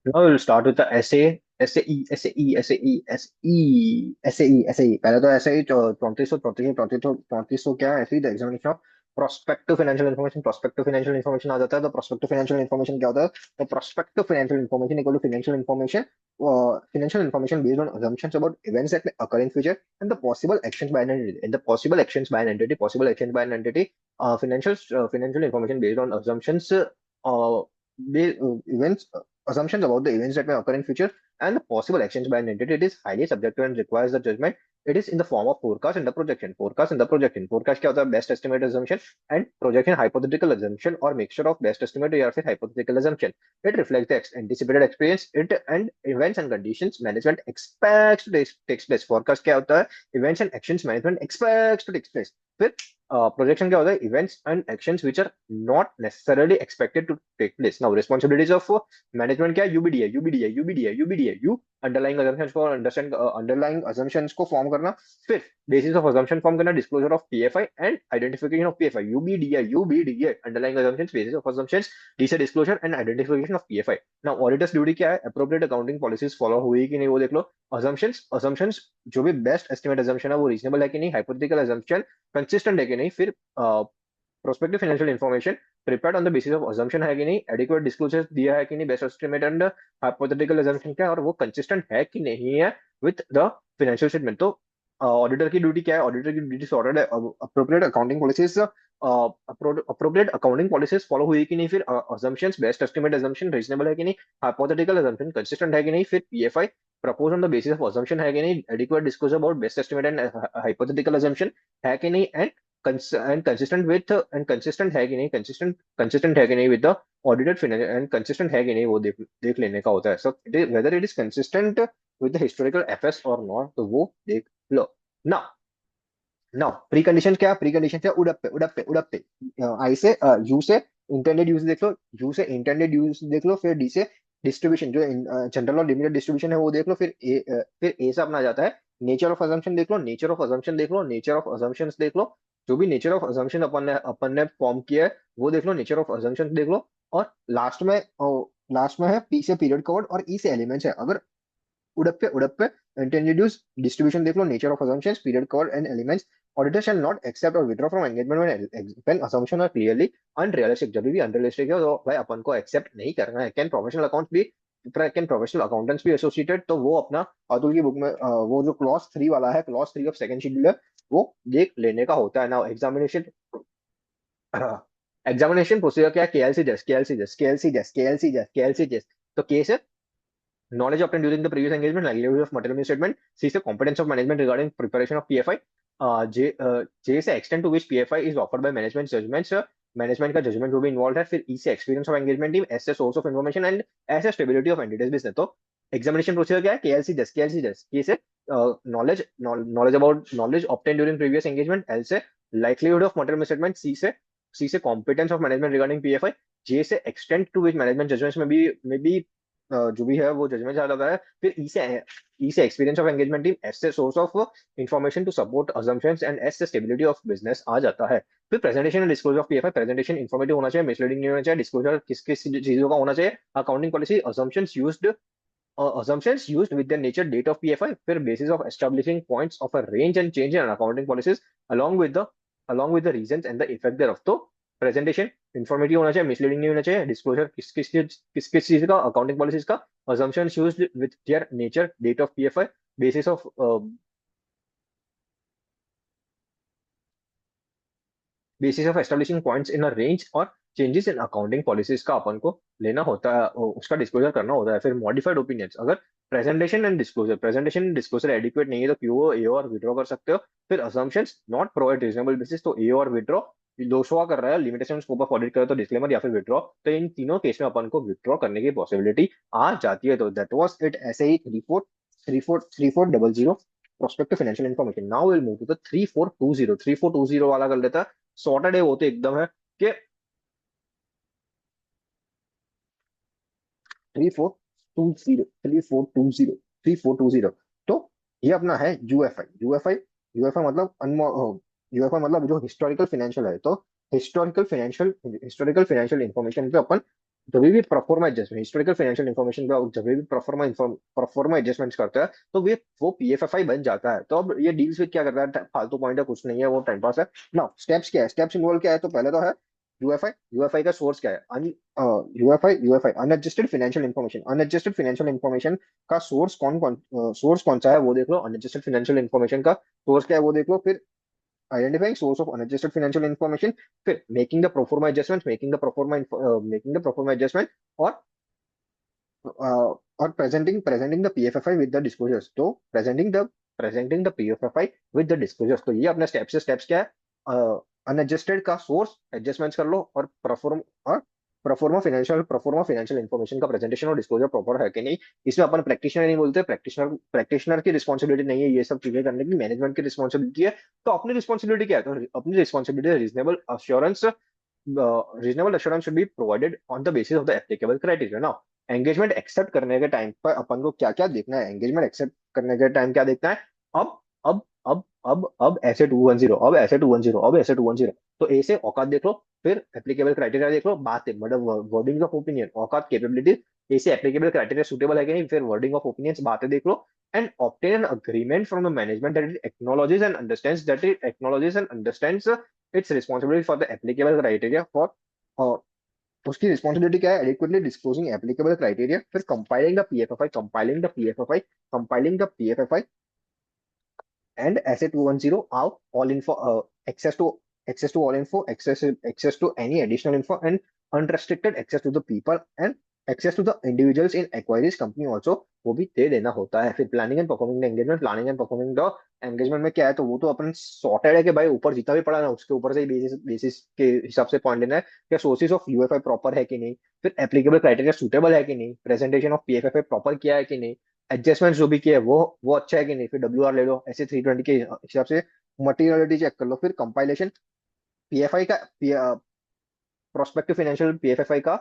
Now we'll start with the essay. SAE, SAE, SAE, SE, SAE, SAE. पहले तो SAE 3400 क्या है? SAE the examination of prospective financial information. Prospective financial information आ जाता है। तो प्रोस्पेक्टिव फाइनेंशियल इन्फॉर्मेशन क्या होता है? तो prospective financial information equal to financial information based on assumptions about events that may occur in future and the possible actions by an entity. And the possible actions by an entity, financial information based on assumptions, events assumptions about the events that may occur in future and the possible actions by an entity. It is highly subjective and requires the judgment. It is in the form of forecast and the projection. Forecast and the projection. Forecast क्या होता है? Best estimate assumption and projection hypothetical assumption or mixture of best estimate या फिर hypothetical assumption. It reflects the anticipated experience it and events and conditions management expects to take place. Forecast क्या होता है? Events and actions management expects to take place. फिर projection क्या होता है? Events and actions which are not necessarily expected to take place. Now responsibilities of management क्या है? UBDA, UBDA, UBDA, UBDA, U underlying assumptions को understand, underlying assumptions को form करना, फिर बेसिस ऑफ असम्पशन फॉर्म करना, disclosure of PFI and identification of PFI. UBDA, UBDA underlying assumptions, basis of assumptions, D से disclosure and identification of PFI. Now auditor's duty क्या है? Appropriate accounting policies follow हुई कि नहीं वो देख लो। Assumptions, assumptions जो भी बेस्ट एस्टिमेट असम्पशन है वो रीजनेबल है कि नहीं, हाइपोथेटिकल असम्पशन कंसिस्टेंट है कि नहीं, फिर prospective financial information prepared on the basis of assumption है कि नहीं, एडिक्वेट डिस्क्लोजर दिया है कि नहीं, best estimate and hypothetical assumption क्या है और वो कंसिस्टेंट है कि नहीं है विद द फाइनेंशियल स्टेटमेंट। तो ऑडिटर की ड्यूटी क्या है? ऑडिटर की ड्यूटी सॉर्टेड है। Appropriate accounting policies, appropriate accounting policies follow हुई कि नहीं, फिर assumptions best estimate assumption reasonable है कि नहीं, हाइपोथेटिकल असम्पशन कंसिस्टेंट है कि नहीं, फिर PFI propose on the basis of assumption है कि नहीं, adequate disclosure about best estimate and hypothetical assumption है कि नहीं, and consistent with and consistent है कि नहीं, कंसिस्टेंट है कि नहीं with the audited financial and consistent है कि नहीं वो देख लेने का होता है। So whether it is consistent with the historical FS और नॉट, तो वो देख लो ना। नाउ प्री कंडीशन क्या? प्री कंडीशन क्या? उड़प्पे, उड़प्पे, उड़प्पे। आई से यू से इंटेंडेड यूज देख लो, यू से इंटेंडेड यूज देख लो, फिर डी से डिस्ट्रीब्यूशन जो जनरल और लिमिटेड डिस्ट्रीब्यूशन है वो देख लो, फिर ए से अपना जाता है नेचर ऑफ अजम्पशन देख लो, नेचर ऑफ अजम्पशन देख लो, नेचर ऑफ अजम्पशंस देख लो, जो भी नेचर ऑफ अजम्पशन अपन ने फॉर्म किया है वो देख लो, नेचर ऑफ अजम्पशन देख लो, और लास्ट में है पी से पीरियड कवर्ड और ई से एलिमेंट्स है। अगर उड़प्पे, उड़प्पे intended use distribution देख लो, nature of assumptions, period cover and elements. Auditor shall not accept or withdraw from engagement when assumption are clearly unrealistic. जब भी unrealistic है तो भाई अपन को accept नहीं करना है। Can professional accountants भी associated? तो वो अपना अतुल की बुक में वो जो क्लॉज 3 वाला है, क्लॉज 3 ऑफ सेकंड शेड्यूल है, वो देख लेने का होता है ना। एग्जामिनेशन, एग्जामिनेशन प्रोसीजर क्या है? KLC just, KLC just, KLC just, KLC just, KLC just. तो केस है knowledge obtained during the previous engagement, likelihood of material misstatement. C से competence of management regarding preparation of PFI. J से extent to which PFI is offered by management judgments. Management का judgment जो भी involve है। फिर E से experience of engagement team, S से source of information and S से stability of entities business. तो एग्जामिनेशन प्रोसीजर क्या है? KLC just, KLC just. K से knowledge obtain during previous engagement, L से likelihood of material misstatement, C से competence of management regarding PFI, J से extent to which management judgments में भी जो भी है वो जजमेंट आ जाता है। फिर ई से experience of engagement team, S से source of information to support assumptions and S से स्टेबिलिटी ऑफ बिजनेस आ जाता है। फिर presentation and disclosure of PFI. Presentation informative होना चाहिए, मिसलीडिंग नहीं होना चाहिए। डिस्क्लोजर किस किस चीजों का होना चाहिए? Accounting policy, assumptions used with their nature, date of PFI, फिर basis of establishing points of a range and change in accounting policies along with the reasons and the effect thereof। तो presentation informative होना चाहिए, misleading नहीं होना चाहिए। Disclosure किस चीज का? अकाउंटिंग पॉलिसीज का। assumptions used with their nature, date of PFI, basis of basis of establishing points in a range और चेंजेस इन अकाउंटिंग पॉलिसीज का अपन को लेना होता है, उसका डिस्क्लोजर करना होता है। फिर मॉडिफाइड ओपिनियंस, अगर प्रेजेंटेशन एंड डिस्क्लोजर एडिक्वेट नहीं है तो क्यू ए और विड्रॉ कर सकते हो। फिर assumptions not provide reasonable basis, तो ए और विड्रॉ। दोषों कर रहा है लिमिटेशन स्कोप ऑफ ऑडिट करे तो डिस्क्लेमर या फिर विड्रॉ। तो इन तीनों केस में अपन को विड्रॉ करने की पॉसिबिलिटी आ जाती है। तो दैट वाज इट, ऐसे ही 3400 prospective financial information. Now will move to the 3420 वाला कर लेता है। सॉर्टेड है वो तो एकदम है कि 3420 तो ये अपना है यूएफआई। यूएफआई मतलब यूएफआई मतलब जो हिस्टोरिकल फाइनेंशियल है। तो हिस्टोरिकल फाइनेंशियल इंफॉर्मेशन पे अपन जब भी proforma adjustment historical financial information का जब भी प्रोफोर्मा एडजस्टमेंट्स करता है तो वो पीएफएफआई बन जाता है। तो अब ये डील्स विद क्या करता है, फालतू पॉइंट है कुछ नहीं है, वो टाइम पास है ना। स्टेप्स क्या है, स्टेप्स इन्वॉल्व क्या है, तो पहले तो है यूएफआई। यूएफआई का सोर्स क्या है, UFI unadjusted financial information. Unadjusted financial information का सोर्स कौन सा है वो देख लो। अनएडजस्टेड फाइनेंशियल इन्फॉर्मेशन का सोर्स क्या है वो देख लो। फिर identifying source of unadjusted financial information, फिर मेकिंग द प्रोफोर्मा एडजस्टमेंट, और और presenting the PFFI with the disclosures. तो presenting the PFFI with the disclosures, तो ये अपने स्टेप्स क्या है, अनएडजस्टेड का सोर्स एडजस्टमेंट्स कर लो, और प्रोफोर्मा फाइनेंशियल इन्फॉर्मेशन का प्रेजेंटेशन और डिस्क्लोजर प्रॉपर है कि नहीं। इसमें अपन प्रैक्टिशनर नहीं बोलते, प्रैक्टिशनर की रिस्पॉन्सिबिलिटी नहीं है ये सब चीजें करने की, मैनेजमेंट की रिस्पॉन्सिबिलिटी है। तो अपनी रिस्पॉन्सिबिलिटी क्या है, तो अपनी responsibility reasonable assurance should be provided on the basis of the applicable criteria. ना एंगेजमेंट एक्सेप्ट करने के टाइम पर अपन को क्या क्या देखना है, एंगेजमेंट एक्सेप्ट करने के टाइम क्या देखना है। अब अब ऐसे 210, अब ऐसे 210, तो ए से औकात देख लो, फिर एप्लीकेबल क्राइटेरिया देख लो, बात है मतलब वर्डिंग ऑफ ओपिनियन, औकात कैपेबिलिटी, ए से एप्लीकेबल क्राइटेरिया सुटेबल है कि नहीं, फिर वर्डिंग ऑफ ओपिनियंस बातें देख लो। And obtain an agreement from the management that it acknowledges and understands its responsibility for the applicable criteria for, उसकी रिस्पॉन्सिबिलिटी क्या है, एडिक्वेटली डिस्क्लोजिंग एप्लीकेबल क्राइटेरिया, फिर compiling the PFFI and SA210 are all info, access to all info, access to any additional info, and unrestricted access to the people and access to the individuals in acquiries company also, वो भी दे देना होता है। फिर planning and performing the engagement में क्या है, तो वो तो अपन सॉर्टेड है कि भाई ऊपर जितना भी पड़ा ना उसके ऊपर से ही बेसिस के हिसाब से पॉइंट लेना है, क्या सोर्सेज ऑफ यूएफआई प्रॉपर है कि नहीं, फिर एप्लीकेबल क्राइटेरिया सुटेबल है कि नहीं, प्रेजेंटेशन ऑफ पीएफएफआई प्रॉपर किया है कि नहीं, एडजस्टमेंट जो भी किया है वो अच्छा है कि नहीं, फिर डब्ल्यू आर ले लो ऐसे 320 के हिसाब से, मटीरियलिटी चेक कर लो, फिर कंपाइलेशन पीएफआई का, प्रोस्पेक्टिव फाइनेंशियल पीएफएफआई का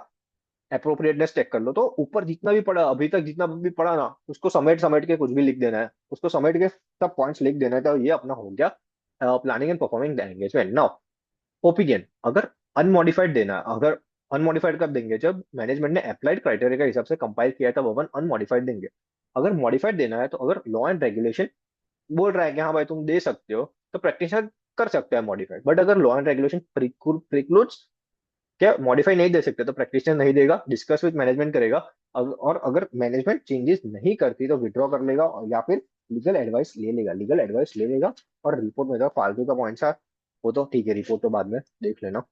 अप्रोप्रिएटनेस चेक कर लो। तो ऊपर जितना भी पड़ा अभी तक, जितना भी पड़ा ना, उसको समेट समेट के कुछ भी लिख देना है, उसको समेट के सब पॉइंट्स लिख देना है। तो ये अपना हो गया planning and performing the engagement. Now opinion, अगर अनमॉडिफाइड देना, अगर अनमॉडिफाइड कब देंगे, जब मैनेजमेंट ने अप्लाइड क्राइटेरिया के हिसाब से कंपाइल किया है तब अपन अनमॉडिफाइड देंगे। अगर मॉडिफाइड देना है, तो अगर लॉ एंड रेगुलेशन बोल रहा है कि हाँ भाई तुम दे सकते हो, तो प्रैक्टिशनर कर सकते हैं मॉडिफाइड। बट अगर लॉ एंड रेगुलेशन प्रिक्लूड्स क्या मॉडिफाई नहीं दे सकते, तो प्रैक्टिशनर नहीं देगा, डिस्कस विद मैनेजमेंट करेगा। और अगर मैनेजमेंट चेंजेस नहीं करती तो विड्रॉ कर लेगा, या फिर लीगल एडवाइस ले लेगा। और रिपोर्ट में जो फालतू का पॉइंट्स है वो तो ठीक है, रिपोर्ट तो बाद में देख लेना।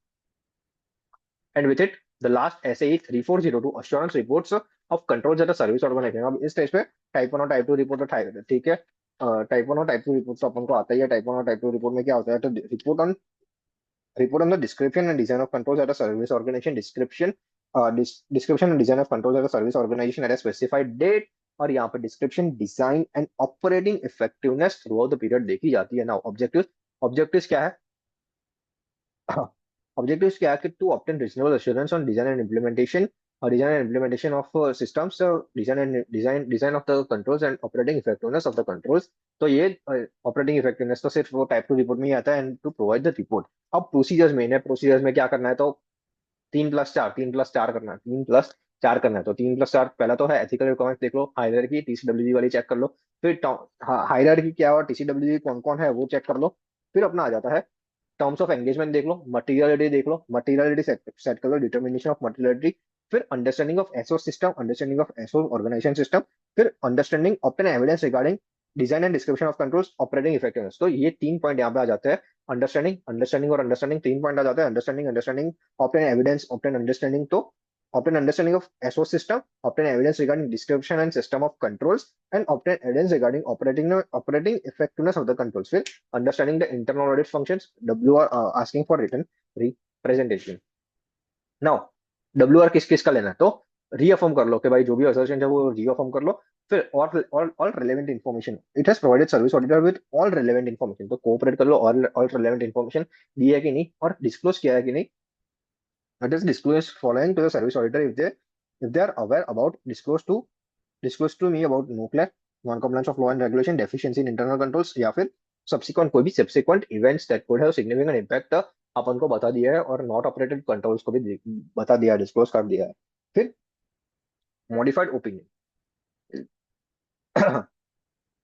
And with it the last SAE 3402 assurance reports of controls at a service organization। अब इस स्टेज पे टाइप 1 और टाइप 2 रिपोर्ट तो ठीक है, टाइप 1 और टाइप 2 रिपोर्ट तो अपन को आता ही है। टाइप 1 और टाइप 2 रिपोर्ट में क्या होता है, तो report on the description and design of controls at a service organization, description and design of controls at a service organization at a specified date। और यहाँ पे description, design and operating effectiveness through out the period देखी जाती है। Now objectives क्या है, objectives क्या है कि to obtain reasonable assurance on design and implementation of systems, design of the controls and operating effectiveness of the controls। तो ये ऑपरेटिंग इफेक्टिवनेस तो सिर्फ वो टाइप 2 रिपोर्ट में ही आता है, and to provide the report. अब प्रोसीजर्स मेन है, प्रोसीजर्स में क्या करना है, तो 3+4 करना है, 3+4 करना है। तो 3+4 पहला तो है एथिकल रिक्वायरमेंट देख लो, हायरार्की टीसीडब्ल्यूजी वाली चेक कर लो, फिर हायरार्की क्या और टीसीडब्ल्यूजी कौन कौन है वो चेक कर लो। फिर अपना आ जाता है टर्म्स ऑफ एंगेजमेंट देख लो, मटीरियलिटी देख लो, मटीरियलिटी सेट कर लो, डिटर्मिनेशन ऑफ मटीरियलिटी, फिर understanding of SO organization system, फिर understanding obtain evidence regarding design and description of controls, operating effectiveness. तो ये 3 पॉइंट यहाँ पे आ जाते हैं। अंडरस्टैंडिंग 3 पॉइंट आ जाते हैं, understanding obtain evidence, obtain understanding, तो obtain understanding of SO system, obtain evidence regarding description and system of controls, and obtain evidence regarding operating effectiveness of the controls. With understanding the internal audit functions, WR asking for written representation। Now WR किस किस का लेना है, तो reaffirm कर लो कि भाई जो भी असर्शन है वो रीअफर्म कर लो। फिर all relevant information, it has provided service auditor with all relevant information, तो कोऑपरेट कर लो, ऑल रिलेवेंट इन्फॉर्मेशन दी है कि नहीं और डिस्क्लोज किया है कि नहीं। It is disclosed following to the service auditor if they are aware about disclose to me about nuclear non-compliance of law and regulation, deficiency in internal controls, या फिर subsequent कोई भी subsequent events that could have significant impact अपन को बता दिया है, और not operated controls को भी बता दिया, डिस्क्लोज कर दिया है। फिर मॉडिफाइड ओपिनियन।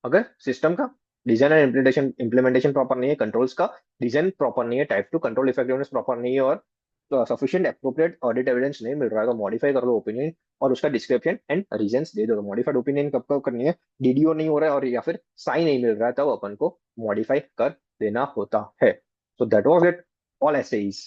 अगर सिस्टम का डिजाइन एंड इम्प्लीमेंटेशन प्रॉपर नहीं है, कंट्रोल्स का डिजाइन प्रॉपर नहीं है, type two control effectiveness proper नहीं है, और सफिशिएंट एप्रोप्रिएट ऑडिट एविडेंस नहीं मिल रहा है, तो मॉडिफाई कर दो ओपिनियन और उसका डिस्क्रिप्शन एंड रीजंस दे दो। मॉडिफाइड ओपिनियन कब कब करनी है? डीडीओ नहीं हो रहा है और या फिर साइन नहीं मिल रहा है, तब अपन को मॉडिफाई कर देना होता है। So that was it, all essays.